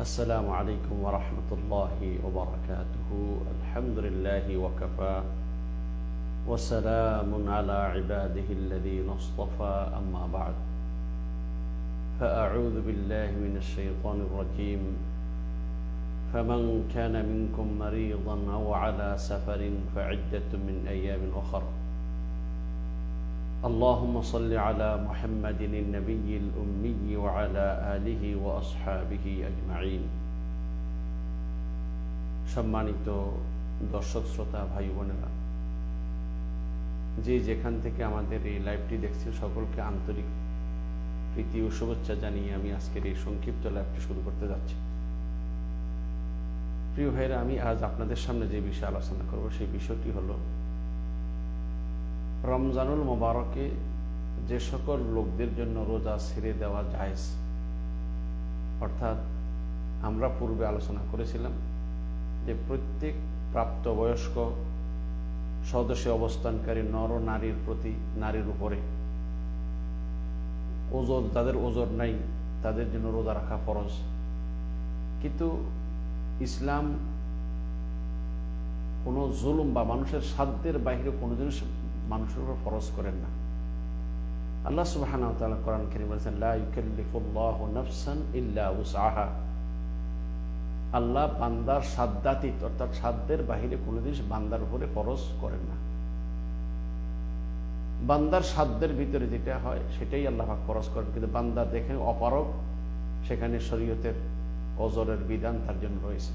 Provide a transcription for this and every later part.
السلام عليكم ورحمة الله وبركاته. الحمد لله وكفى وسلام على عباده الذين اصطفى. أما بعد، فأعوذ بالله من الشيطان الرجيم. فمن كان منكم مريضا أو على سفر فعدة من أيام أخر. اللهم صل على محمد النبي الأمي وعلى آله وأصحابه أجمعين. সম্মানিত দর্শক শ্রোতা ভাই বোনেরা, যে যেখান থেকে আমাদের এই লাইভটি দেখছেন সকলকে আন্তরিক প্রীতি ও শুভেচ্ছা জানিয়ে আমি আজকের এই সংক্ষিপ্ত লাইভটি শুরু করতে যাচ্ছি। প্রিয় ভাইরা, আমি আজ আপনাদের সামনে যে বিষয়ে আলোচনা করব সেই বিষয়টি হলো রমজানুল মোবারকে যে সকল লোকদের জন্য রোজা ছেড়ে দেওয়া জায়েজ। অর্থাৎ আমরা পূর্বে আলোচনা করেছিলাম যে প্রত্যেক প্রাপ্তবয়স্ক সদস্য অবস্থানকারী নর ও নারীর উপরে ওজর, যাদের ওজর নাই তাদের জন্য রোজা রাখা ফরজ। কিন্তু ইসলাম কোনো জুলুম বা মানুষের সাধ্যের বাইরে কোনো জিনিস মানুষের উপর ফরজ করেন না। আল্লাহ সুবহানাহু ওয়া তাআলা কোরআন কারীমে বলেছেন, লা ইউকাল্লিফুল্লাহু নাফসান ইল্লা উসআহা। আল্লাহ বান্দার সাধ্যাতীত অর্থাৎ সাধ্যের বাইরে কোনো জিনিস বান্দার উপরে ফরজ করেন না। বান্দার সাধ্যের ভিতরে যেটা হয় সেটাই আল্লাহ পাক ফরজ করেন। কিন্তু বান্দা দেখেন অপারগ, সেখানে শরীয়তের ওজরের বিধান তার জন্য রয়েছে।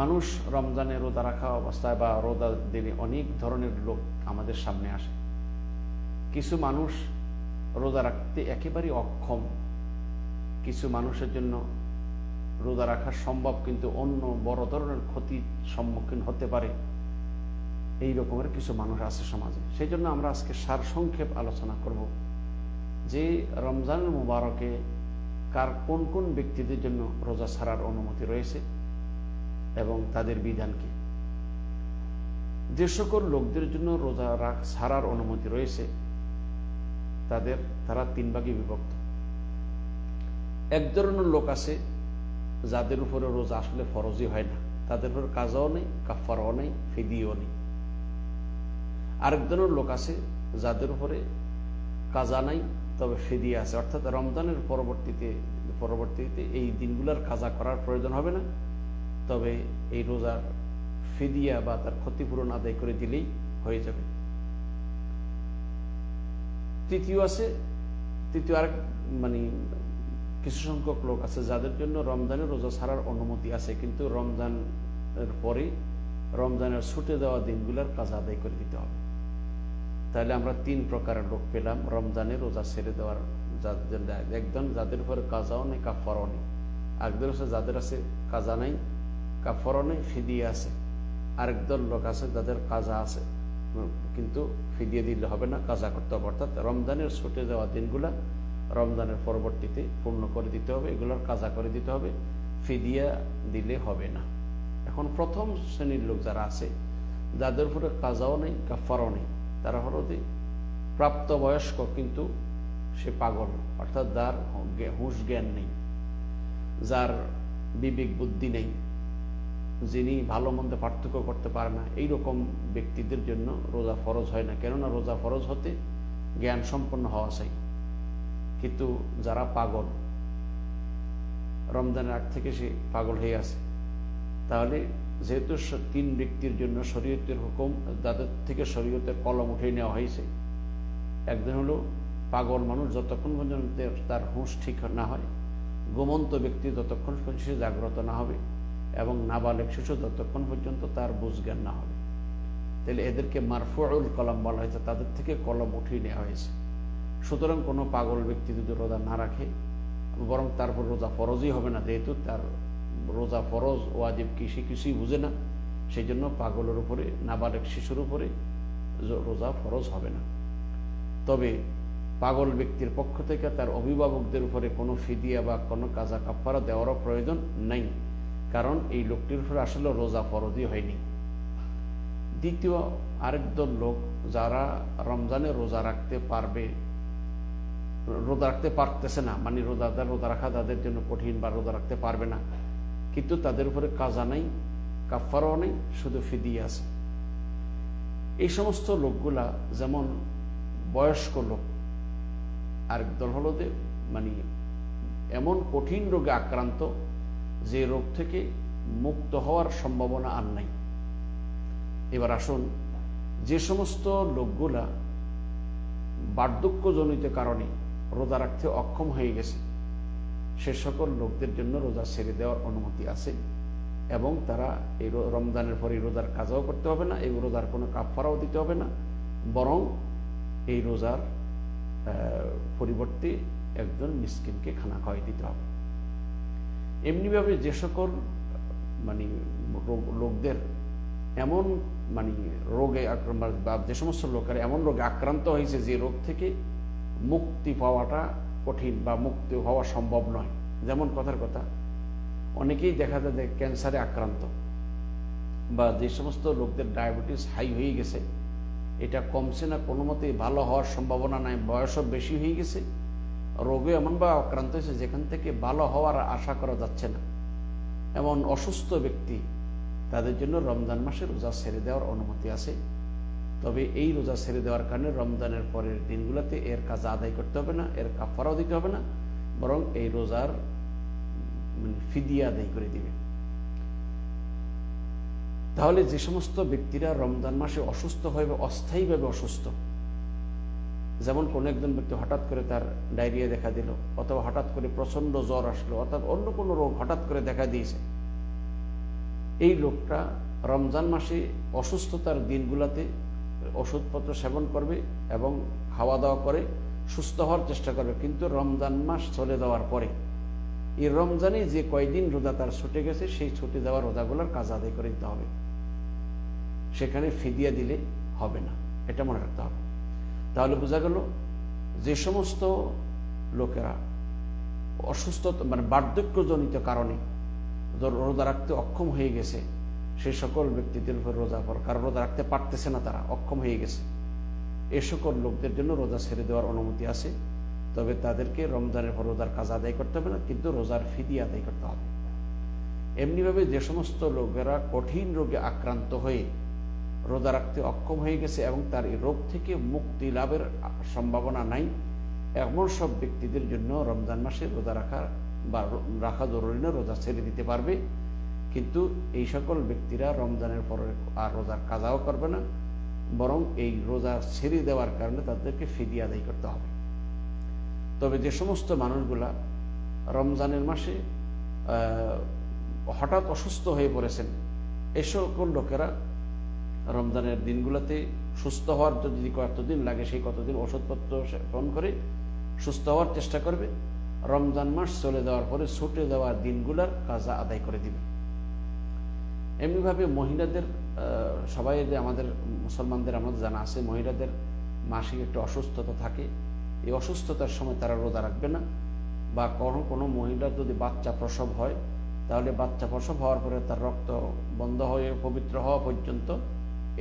মানুষ রমজানে রোজা রাখা অবস্থায় বা রোজা দিনে অনেক ধরনের লোক আমাদের সামনে আসে। কিছু মানুষ রোজা রাখতে একেবারেই অক্ষম, কিছু মানুষের জন্য রোজা রাখা সম্ভব কিন্তু অন্য বড় ধরনের ক্ষতির সম্মুখীন হতে পারে। এই রকমের কিছু মানুষ আছে সমাজে। সেই জন্য আমরা আজকে সারসংক্ষেপ আলোচনা করব যে রমজানের মুবারকে কার কোন কোন ব্যক্তিদের জন্য রোজা ছাড়ার অনুমতি রয়েছে এবং তাদের বিধান কি। যে সকল লোকদের জন্য রোজা ছাড়ার অনুমতি রয়েছে তারা তিন ভাগে বিভক্ত। এক ধরনের লোক আছে যাদের উপরে রোজা আসলে ফরজই হয় না, তাদের উপর কাজাও নেই, কাফারাও নেই, ফিদিও নেই। আরেক ধরনের লোক আছে যাদের উপরে কাজা নাই তবে ফিদিয়া আছে, অর্থাৎ রমজানের পরবর্তীতে এই দিনগুলোর কাজা করার প্রয়োজন হবে না, তবে এই রোজার ফিদিয়া বা তার ক্ষতিপূরণ আদায় করে দিলেই হয়ে যাবে। তৃতীয় আরেক কিছু সংখ্যক লোক আছে যাদের জন্য রমজানের রোজা ছাড়ার অনুমতি আছে, কিন্তু রমজানের পরে রমজানের ছুটে দেওয়া দিনগুলোর কাজা আদায় করে দিতে হবে। তাহলে আমরা তিন প্রকারের লোক পেলাম রমজানের রোজা ছেড়ে দেওয়ার। একজন যাদের উপরে কাজাও নেই, কাফারও নেই। আরেকজন আছে যাদের আছে কাজা নাই, কাফারও নেই, ফিদিয়া আছে। আরেকদল লোক আছে যাদের কাজা আছে কিন্তু ফিদিয়া দিলে হবে না, কাজা করতে হবে। অর্থাৎ রমজানের ছুটে যাওয়া দিনগুলা রমজানের পরবর্তীতে পূর্ণ করে দিতে হবে, এগুলোর কাজা করে দিতে হবে, ফিদিয়া দিলে হবে না। এখন প্রথম শ্রেণীর লোক যারা আছে যাদের উপরে কাজাও নেই, কাফারও নেই, তারা হলো যে প্রাপ্তবয়স্ক কিন্তু সে পাগল, অর্থাৎ যার হুঁশ জ্ঞান নেই, যার বিবেক বুদ্ধি নেই, যিনি ভালো মন্দ পার্থক্য করতে পারে না, এইরকম ব্যক্তিদের জন্য রোজা ফরজ হয় না। কেননা রোজা ফরজ হতে জ্ঞান সম্পন্ন হওয়া চাই। কিন্তু যারা পাগল, রমজানের আগ থেকে সে পাগল হয়ে আছে, তাহলে যেহেতু তিন ব্যক্তির জন্য শরীয়তের হুকুম, যাদের থেকে শরীয়তের কলম উঠিয়ে নেওয়া হয়েছে। একজন হলো পাগল মানুষ যতক্ষণ পর্যন্ত তার হুঁশ ঠিক না হয়, ঘুমন্ত ব্যক্তি যতক্ষণ পর্যন্ত সে জাগ্রত না হবে, এবং নাবালেগ শিশু যতক্ষণ পর্যন্ত তার বুঝজ্ঞান না হবে। তাহলে এদেরকে মারফুউল কলম বলা হয়েছে, তাদের থেকে কলম উঠিয়ে নেওয়া হয়েছে। সুতরাং কোনো পাগল ব্যক্তি যদি রোজা না রাখে, বরং তারপর রোজা ফরজই হবে না, যেহেতু তার রোজা ফরজ ওয়াজিব কিছুই বুঝে না, সেই জন্য পাগলের উপরে, নাবালেগ শিশুর উপরে রোজা ফরজ হবে না। তবে পাগল ব্যক্তির পক্ষ থেকে তার অভিভাবকদের উপরে কোনো ফিদিয়া বা কোনো কাজা কাফারা দেওয়ারও প্রয়োজন নেই, কারণ এই লোকটির উপরে আসলে রোজা ফরজই হয়নি। দ্বিতীয় আরেক দল লোক যারা রমজানে রোজা রাখতে পারবে রোজা রাখতে পারতেছে না, মানে রোজা রাখা তাদের জন্য কঠিন বা রোজা রাখতে পারবে না, কিন্তু তাদের উপরে কাজা নেই, কাফফারাও নেই, শুধু ফিদিয়া আছে। এই সমস্ত লোকগুলা যেমন বয়স্ক লোক, আরেক দল হলো যে মানে এমন কঠিন রোগে আক্রান্ত যে রোগ থেকে মুক্ত হওয়ার সম্ভাবনা আর নাই। এবার আসুন, যে সমস্ত লোকগুলা বার্ধক্যজনিত কারণে রোজা রাখতে অক্ষম হয়ে গেছে, সে সকল লোকদের জন্য রোজা ছেড়ে দেওয়ার অনুমতি আছে, এবং তারা এই রমজানের পরে রোজার কাজাও করতে হবে না, এই রোজার কোনো কাফফারাও দিতে হবে না, বরং এই রোজার পরিবর্তে একজন মিসকিনকে খানা খাওয়াই দিতে হবে। এমনিভাবে যে সকল মানে লোকদের এমন মানে রোগে বা যে সমস্ত লোকের এমন রোগে আক্রান্ত হয়েছে যে রোগ থেকে মুক্তি পাওয়াটা কঠিন বা মুক্তি হওয়া সম্ভব নয়, যেমন কথার কথা অনেকেই দেখা যায় যে ক্যান্সারে আক্রান্ত, বা যে সমস্ত লোকদের ডায়াবেটিস হাই হয়ে গেছে, এটা কমছে না, কোনো মতেই ভালো হওয়ার সম্ভাবনা নাই, বয়সও বেশি হয়ে গেছে, রোগে এমনভাবে আক্রান্ত হয়েছে যেখান থেকে ভালো হওয়ার আশা করা যাচ্ছে না, এমন অসুস্থ ব্যক্তি, তাদের জন্য রমজান মাসে রোজা ছেড়ে দেওয়ার অনুমতি আছে। তবে এই রোজা ছেড়ে দেওয়ার কারণে রমজানের পরের দিনগুলোতে এর কাজ আদায় করতে হবে না, এর কাফফারাও দিতে হবে না, বরং এই রোজার ফিদিয়া আদায় করে দিবে। তাহলে যে সমস্ত ব্যক্তিরা রমজান মাসে অসুস্থ হয়ে অস্থায়ীভাবে অসুস্থ, যেমন কোন একজন ব্যক্তি হঠাৎ করে তার ডায়রিয়া দেখা দিল, অথবা হঠাৎ করে প্রচন্ড জ্বর আসলো, অর্থাৎ অন্য কোনো রোগ হঠাৎ করে দেখা দিয়েছে, এই লোকটা রমজান মাসে অসুস্থতার দিনগুলোতে ওষুধপত্র সেবন করবে এবং খাওয়া দাওয়া করে সুস্থ হওয়ার চেষ্টা করবে, কিন্তু রমজান মাস চলে যাওয়ার পরে এই রমজানে যে কয়দিন রোজা তার ছুটে গেছে, সেই ছুটে যাওয়া রোজাগুলোর কাজ আদায় করে দিতে হবে, সেখানে ফিদিয়া দিলে হবে না, এটা মনে রাখতে হবে। তাহলে বোঝা গেল যে সমস্ত লোকেরা অসুস্থ মানে বার্ধক্যজনিত কারণে রোজা রাখতে অক্ষম হয়ে গেছে, সেই সকল ব্যক্তিদের উপর রোজা পড়া, কারণ রোজা রাখতে পারতেছে না, তারা অক্ষম হয়ে গেছে, এ সকল লোকদের জন্য রোজা ছেড়ে দেওয়ার অনুমতি আছে। তবে তাদেরকে রমজানের পর রোজার কাজ আদায় করতে হবে না, কিন্তু রোজার ফিদিয়া আদায় করতে হবে। এমনিভাবে যে সমস্ত লোকেরা কঠিন রোগে আক্রান্ত হয়ে রোজা রাখতে অক্ষম হয়ে গেছে এবং তার এই রোগ থেকে মুক্তি লাভের সম্ভাবনা নাই, এমন সব ব্যক্তিদের জন্য রমজান মাসে রোজা রাখা জরুরি না, রোজা ছেড়ে দিতে পারবে, কিন্তু এই সকল ব্যক্তিরা রমজানের পরে আর রোজার কাজাও করবে না, বরং এই রোজা ছেড়ে দেওয়ার কারণে তাদেরকে ফিদিয়া আদায় করতে হবে। তবে যে সমস্ত মানুষগুলা রমজানের মাসে হঠাৎ অসুস্থ হয়ে পড়েছেন, এই সকল লোকেরা রমজানের দিনগুলোতে সুস্থ হওয়ার যদি কতদিন লাগে সেই কতদিন ওষুধপত্র সেবন করে সুস্থ হওয়ার চেষ্টা করবে, রমজান মাস চলে যাওয়ার পরে ছুটে যাওয়ার দিনগুলার কাজা আদায় করে দিবে। এমনিভাবে মহিলাদের সবাই আমাদের মুসলমানদের আমাদের জানা আছে, মহিলাদের মাসিক একটা অসুস্থতা থাকে, এই অসুস্থতার সময় তারা রোজা রাখবে না, বা কোনো মহিলার যদি বাচ্চা প্রসব হয়, তাহলে বাচ্চা প্রসব হওয়ার পরে তার রক্ত বন্ধ হয়ে পবিত্র হওয়া পর্যন্ত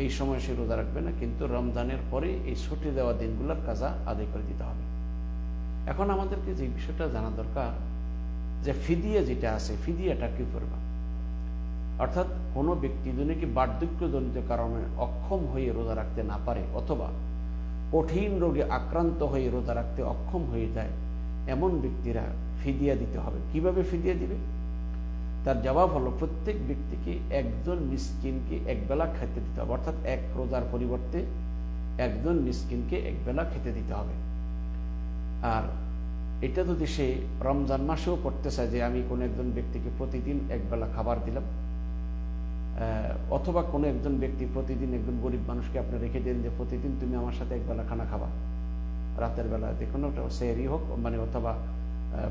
এই সময় সে রোজা রাখবে না, কিন্তু রমজানের পরে এই ছুটি দেওয়া দিনগুলোর কাজা আদায় করে দিতে হবে। এখন আমাদেরকে যে বিষয়টা জানা দরকার যে ফিদিয়া যেটা আছে, ফিদিয়াটা কি করবা, অর্থাৎ কোনো ব্যক্তি যদি কি বার্ধক্যজনিত কারণে অক্ষম হয়ে রোজা রাখতে না পারে, অথবা কঠিন রোগে আক্রান্ত হয়ে রোজা রাখতে অক্ষম হয়ে যায়, এমন ব্যক্তিরা ফিদিয়া দিতে হবে। কিভাবে ফিদিয়া দিবে? তার জবাব হলো, প্রত্যেক ব্যক্তিকে একজন মিসকিনকে একবেলা খেতে দিতে হবে, অর্থাৎ এক রোজার পরিবর্তে একজন মিসকিনকে একবেলা খেতে দিতে হবে। আর এটা যদি সে রমজান মাসেও করতে চায় যে আমি কোনো একজন ব্যক্তিকে প্রতিদিন একবেলা খাবার দিলাম, অথবা কোনো একজন ব্যক্তি প্রতিদিন একজন গরিব মানুষকে আপনি রেখে দেন যে প্রতিদিন তুমি আমার সাথে একবেলা খানা খাবা, রাতের বেলা দেখুন সেহরি হোক মানে, অথবা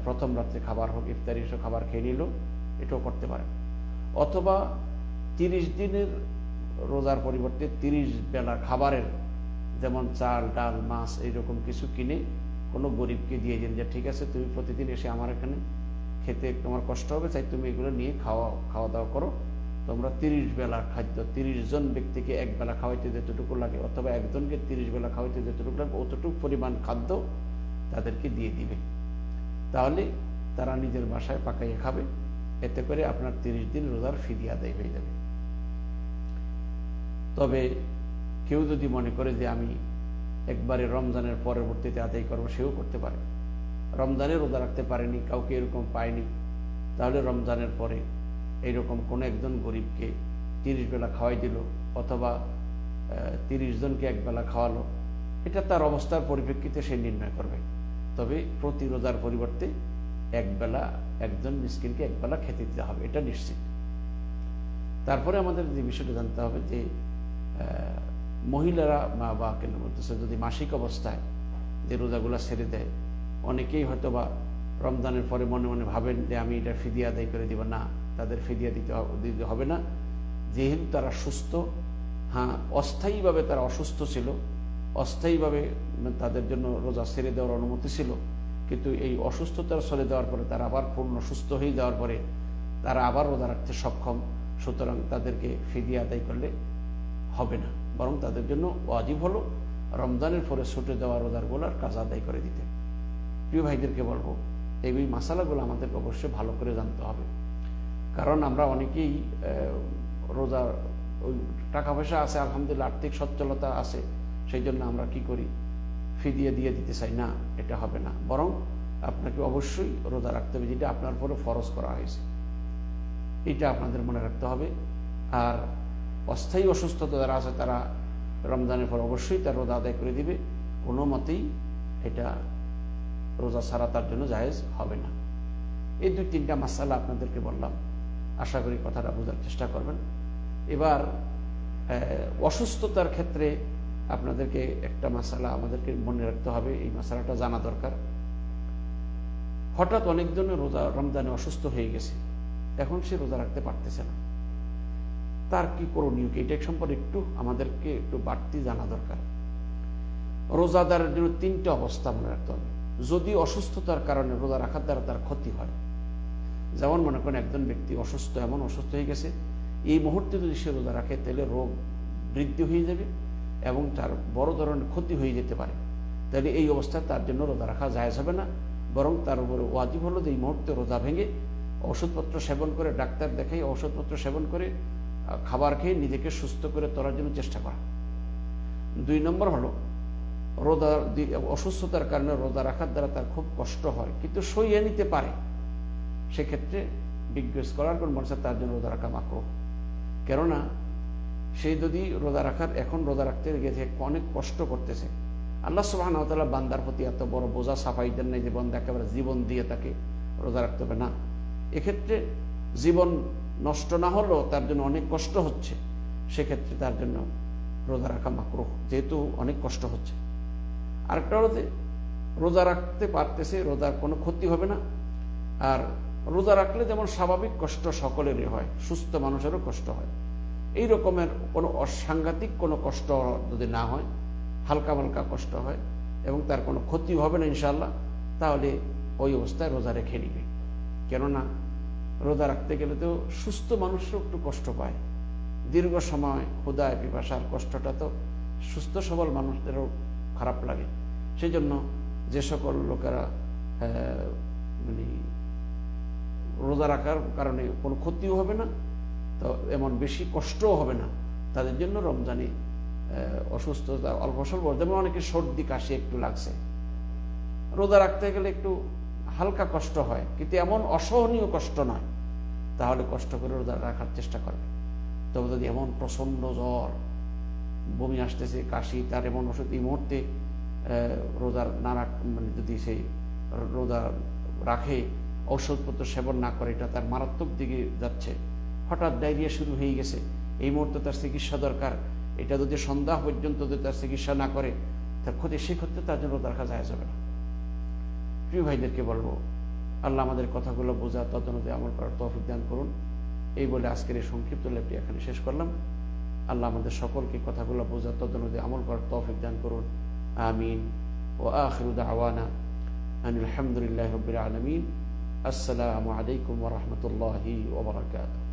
প্রথম রাত্রে খাবার হোক, ইফতারি খাবার খেয়ে নিল, এটাও করতে পারেন। অথবা 30 দিনের রোজার পরিবর্তে 30 বেলা খাবারের, যেমন চাল ডাল মাছ এইরকম কিছু কিনে কোনো গরিবকে দিয়ে দিন, যে ঠিক আছে তুমি প্রতিদিন এসে আমার এখানে খেতে তোমার কষ্ট হবে, চাই তুমি এগুলো নিয়ে খাওয়া দাওয়া করো, তোমরা 30 বেলার খাদ্য 30 জন ব্যক্তিকে এক বেলা খাওয়াইতে যেতটুকু লাগে, অথবা একজনকে 30 বেলা খাওয়াইতে যেতটুকু লাগে, অতটুকু পরিমাণ খাদ্য তাদেরকে দিয়ে দিবে, তাহলে তারা নিজের বাসায় পাকাইয়ে খাবে। এতে করে আপনার 30 দিন রোজার ফিদিয়া আদায় হয়ে যাবে। তবে কেউ যদি মনে করে যে আমি একবারে রমজানের পরবর্তীতে আদায় করবো, সেও করতে পারে। রমজানে রোজা রাখতে পারেনি, কাউকে এরকম পায়নি, তাহলে রমজানের পরে এইরকম কোনো একজন গরিবকে 30 বেলা খাওয়াই দিল, অথবা 30 জনকে এক বেলা খাওয়ালো, এটা তার অবস্থার পরিপ্রেক্ষিতে সে নির্ণয় করবে। তবে প্রতি রোজার পরিবর্তে এক বেলা একজন মিসকিনকে এক বেলা খেতে দিতে হবে, এটা নিশ্চিত। তারপরে আমাদের যে বিষয়টা জানতে হবে যে মহিলারা বা কেন বলতেছে, যদি মাসিক অবস্থায় যে রোজাগুলা ছেড়ে দেয়, অনেকেই হয়তো বা রমজানের পরে মনে মনে ভাবেন যে আমি এটা ফিদিয়া আদায় করে দিব। না, তাদের ফিদিয়া দিতে হবে না, যেহেতু তারা সুস্থ। হ্যাঁ, অস্থায়ীভাবে তারা অসুস্থ ছিল, অস্থায়ীভাবে তাদের জন্য রোজা ছেড়ে দেওয়ার অনুমতি ছিল, কিন্তু এই অসুস্থতার ছেড়ে দেওয়ার পরে তারা আবার পূর্ণ সুস্থ হয়ে যাওয়ার পরে তারা আবার রোজা রাখতে সক্ষম। সুতরাং তাদেরকে ফিদিয়া আদায় করলে হবে না, বরং তাদের জন্য ওয়াজিব হলো রমজানের পরে ছুটে যাওয়া রোজারগুলোর কাজা আদায় করে দিতে। প্রিয় ভাইদেরকে বলবো, এই মাসালাগুলো আমাদেরকে অবশ্যই ভালো করে জানতে হবে। কারণ আমরা অনেকেই রোজা, ওই টাকা পয়সা আছে আলহামদুলিল্লাহ, আর্থিক সচ্ছলতা আছে, সেই জন্য আমরা কি করি, ফিদিয়া দিয়ে দিতে চাই না। এটা হবে না, বরং আপনাকে অবশ্যই রোজা রাখতে হবে, যেটা আপনার উপরে ফরজ করা হয়েছে, এটা আপনাদের মনে রাখতে হবে। আর অস্থায়ী অসুস্থতা যারা আছে তারা রমজানের পর অবশ্যই তার রোজা আদায় করে দিবে, কোনো মতেই এটা রোজা ছাড়া তার জন্য জায়েজ হবে না। এই 2-3টা মাসালা আপনাদেরকে বললাম, আশা করি কথাটা বোঝার চেষ্টা করবেন। এবার অসুস্থতার ক্ষেত্রে আপনাদেরকে একটা মাসালা আমাদেরকে মনে রাখতে হবে, এই মাসালাটা জানা দরকার। হঠাৎ অনেকজনের রোজা রমজানে অসুস্থ হয়ে গেছে, এখন সে রোজা রাখতে পারতেছে না, তার কি করণীয় কি, এটা সম্পর্কে আমাদেরকে একটু বাড়তি জানা দরকার। রোজাদারের জন্য 3টা অবস্থা মনে রাখতে হবে। যদি অসুস্থতার কারণে রোজা রাখার দ্বারা তার ক্ষতি হয়, যেমন মনে করেন একজন ব্যক্তি অসুস্থ, এমন অসুস্থ হয়ে গেছে, এই মুহূর্তে যদি সে রোজা রাখে তাহলে রোগ বৃদ্ধি হয়ে যাবে এবং তার বড় ধরনের ক্ষতি হয়ে যেতে পারে, তাহলে এই অবস্থায় তার জন্য রোজা রাখা জায়েজ হবে না, বরং তার উপরে ওয়াজিব হলো যে এই মুহূর্তে রোজা ভেঙে ওষুধপত্র সেবন করে, ডাক্তার দেখাই ওষুধপত্র সেবন করে, খাবার খেয়ে নিজেকে সুস্থ করে তোলার জন্য চেষ্টা করা। 2 নম্বর হলো রোজা, অসুস্থতার কারণে রোজা রাখার দ্বারা তার খুব কষ্ট হয় কিন্তু সইয়ে নিতে পারে, সেক্ষেত্রে বিজ্ঞ স্কলারগণ বলছে তার জন্য রোজা রাখা মাকরুহ। কেননা সে যদি রোজা রাখার, এখন রোজা রাখতে গেছে, অনেক কষ্ট করতেছে, আল্লাহ সুবহানাহু ওয়া তাআলা বান্দার প্রতি এত বড় বোঝা চাপাই দেন নাই যে বান্দা একেবারে জীবন দিয়ে তাকে রোজা রাখতে হবে না। এক্ষেত্রে জীবন নষ্ট না হলেও তার জন্য অনেক কষ্ট হচ্ছে, সেক্ষেত্রে তার জন্য রোজা রাখা মাকরুহ, যেহেতু অনেক কষ্ট হচ্ছে। আরেকটা হলো যে রোজা রাখতে পারতেছে, রোজার কোনো ক্ষতি হবে না। আর রোজা রাখলে যেমন স্বাভাবিক কষ্ট সকলেরই হয়, সুস্থ মানুষেরও কষ্ট হয়, এই রকমের কোনো অসাংঘাতিক কোনো কষ্ট যদি না হয়, হালকা হালকা কষ্ট হয় এবং তার কোনো ক্ষতি হবে না ইনশাআল্লাহ, তাহলে ওই অবস্থায় রোজা রেখে নিবে। কেননা রোজা রাখতে গেলে তো সুস্থ মানুষও একটু কষ্ট পায়, দীর্ঘ সময় ক্ষুধায় পিপাসার কষ্টটা তো সুস্থ সবল মানুষদেরও খারাপ লাগে। সেই জন্য যে সকল লোকেরা মানে রোজা রাখার কারণে কোনো ক্ষতিও হবে না, তো এমন বেশি কষ্টও হবে না, তাদের জন্য রমজানে অসুস্থতা অল্প স্বল্প, যেমন অনেকে সর্দি কাশি একটু লাগছে, রোজা রাখতে গেলে একটু হালকা কষ্ট হয় কিন্তু এমন অসহনীয় কষ্ট নয়, তাহলে কষ্ট করে রোজা রাখার চেষ্টা করবে। তবে যদি এমন প্রচন্ড জ্বর, বমি আসতেছে, কাশি, তার এমন ওষুধ এই মুহূর্তে রোজার না মানে যদি সেই রোজা রাখে, ঔষধপত্র সেবন না করে, এটা তার মারাত্মক দিকে যাচ্ছে, হঠাৎ ডায়রিয়া শুরু হয়ে গেছে, এই মুহূর্তে তার চিকিৎসা দরকার, এটা যদি সন্ধ্যা পর্যন্ত যদি তার চিকিৎসা না করে তার ক্ষতি, সেক্ষেত্রে তার জন্য রোজা রাখা যায় যাবে না। প্রিয় ভাইদেরকে বলবো, আল্লাহ আমাদের কথাগুলো বোঝা তদনুযায়ী আমল করার তৌফিক দান করুন। এই বলে আজকের এই সংক্ষিপ্ত লেপটি এখানে শেষ করলাম। আল্লাহ আমাদের সকলকে কথাগুলো বোঝা তদনুযায়ী আমল করার তৌফিক দান করুন। আমিন। ওয়া আখিরু দাওয়ানা আনিল হামদুলিল্লাহি রাব্বিল আলামিন। আসসালামু আলাইকুম ওয়া রাহমাতুল্লাহি ওয়া বারাকাতুহু।